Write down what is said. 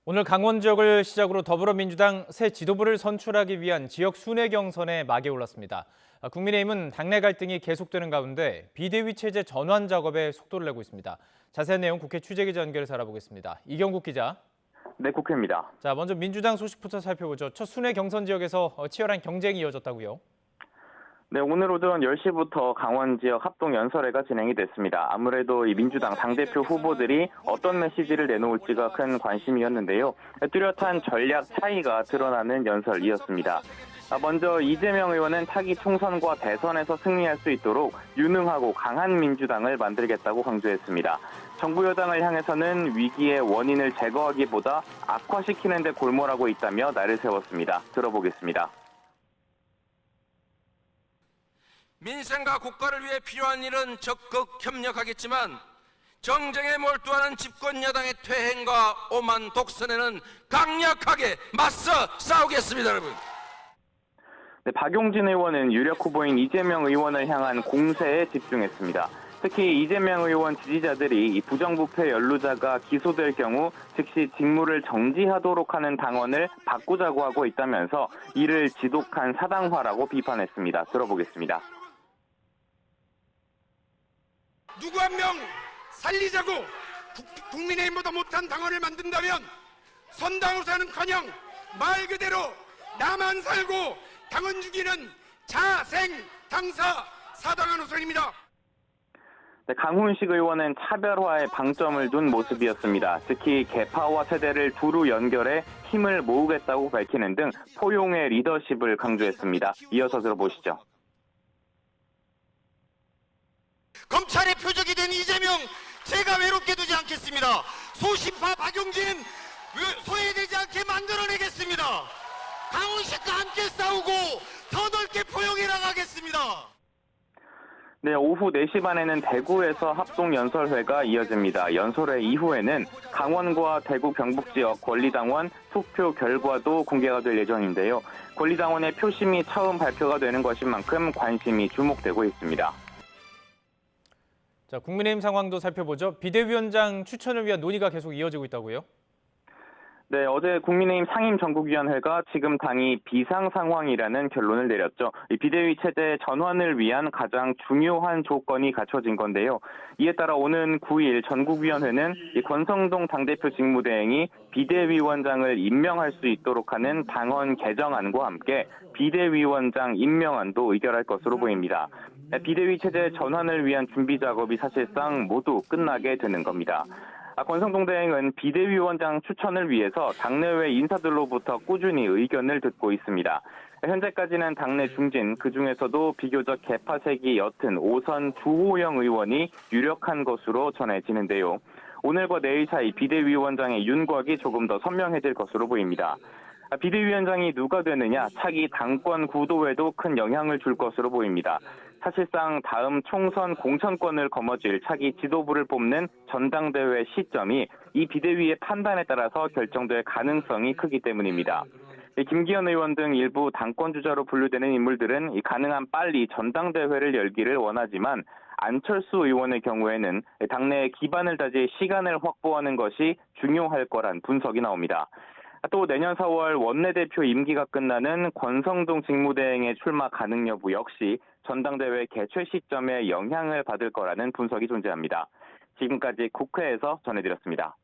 오늘 강원 지역을 시작으로 더불어민주당 새 지도부를 선출하기 위한 지역 순회 경선에 막이 올랐습니다. 국민의힘은 당내 갈등이 계속되는 가운데 비대위 체제 전환 작업에 속도를 내고 있습니다. 자세한 내용 국회 취재기자 연결해서 알아보겠습니다. 이경국 기자. 네, 국회입니다. 자, 먼저 민주당 소식부터 살펴보죠. 첫 순회 경선 지역에서 치열한 경쟁이 이어졌다고요? 네, 오늘 오전 10시부터 강원 지역 합동 연설회가 진행이 됐습니다. 아무래도 이 민주당 당대표 후보들이 어떤 메시지를 내놓을지가 큰 관심이었는데요. 뚜렷한 전략 차이가 드러나는 연설이었습니다. 먼저 이재명 의원은 차기 총선과 대선에서 승리할 수 있도록 유능하고 강한 민주당을 만들겠다고 강조했습니다. 정부 여당을 향해서는 위기의 원인을 제거하기보다 악화시키는 데 골몰하고 있다며 날을 세웠습니다. 들어보겠습니다. 민생과 국가를 위해 필요한 일은 적극 협력하겠지만 정쟁에 몰두하는 집권 여당의 퇴행과 오만 독선에는 강력하게 맞서 싸우겠습니다, 여러분. 네, 박용진 의원은 유력 후보인 이재명 의원을 향한 공세에 집중했습니다. 특히 이재명 의원 지지자들이 이 부정부패 연루자가 기소될 경우 즉시 직무를 정지하도록 하는 당원을 바꾸자고 하고 있다면서 이를 지독한 사당화라고 비판했습니다. 들어보겠습니다. 누구 한 명 살리자고 국민의힘보다 못한 당원을 만든다면 선당후사는커녕 말 그대로 나만 살고 당원 죽이는 자생당사 사당한 후손입니다. 네, 강훈식 의원은 차별화에 방점을 둔 모습이었습니다. 특히 계파와 세대를 두루 연결해 힘을 모으겠다고 밝히는 등 포용의 리더십을 강조했습니다. 이어서 들어보시죠. 검찰의 표적이 된 이재명 제가 외롭게 두지 않겠습니다. 소신파 박용진 소외되지 않게 만들어내겠습니다. 강훈식과 함께 싸우고 더 넓게 포용해 나가겠습니다. 네, 오후 4시 반에는 대구에서 합동연설회가 이어집니다. 연설회 이후에는 강원과 대구 경북 지역 권리당원 투표 결과도 공개가 될 예정인데요. 권리당원의 표심이 처음 발표가 되는 것인 만큼 관심이 주목되고 있습니다. 자, 국민의힘 상황도 살펴보죠. 비대위원장 추천을 위한 논의가 계속 이어지고 있다고요? 네, 어제 국민의힘 상임전국위원회가 지금 당이 비상 상황이라는 결론을 내렸죠. 이 비대위 체제 전환을 위한 가장 중요한 조건이 갖춰진 건데요. 이에 따라 오는 9일 전국위원회는 이 권성동 당대표 직무대행이 비대위원장을 임명할 수 있도록 하는 당헌 개정안과 함께 비대위원장 임명안도 의결할 것으로 보입니다. 비대위 체제 전환을 위한 준비 작업이 사실상 모두 끝나게 되는 겁니다. 권성동 대행은 비대위원장 추천을 위해서 당내외 인사들로부터 꾸준히 의견을 듣고 있습니다. 현재까지는 당내 중진, 그중에서도 비교적 개파색이 옅은 5선 주호영 의원이 유력한 것으로 전해지는데요. 오늘과 내일 사이 비대위원장의 윤곽이 조금 더 선명해질 것으로 보입니다. 비대위원장이 누가 되느냐, 차기 당권 구도에도 큰 영향을 줄 것으로 보입니다. 사실상 다음 총선 공천권을 거머쥘 차기 지도부를 뽑는 전당대회 시점이 이 비대위의 판단에 따라서 결정될 가능성이 크기 때문입니다. 김기현 의원 등 일부 당권 주자로 분류되는 인물들은 가능한 빨리 전당대회를 열기를 원하지만 안철수 의원의 경우에는 당내의 기반을 다질 시간을 확보하는 것이 중요할 거란 분석이 나옵니다. 또 내년 4월 원내대표 임기가 끝나는 권성동 직무대행의 출마 가능 여부 역시 전당대회 개최 시점에 영향을 받을 거라는 분석이 존재합니다. 지금까지 국회에서 전해드렸습니다.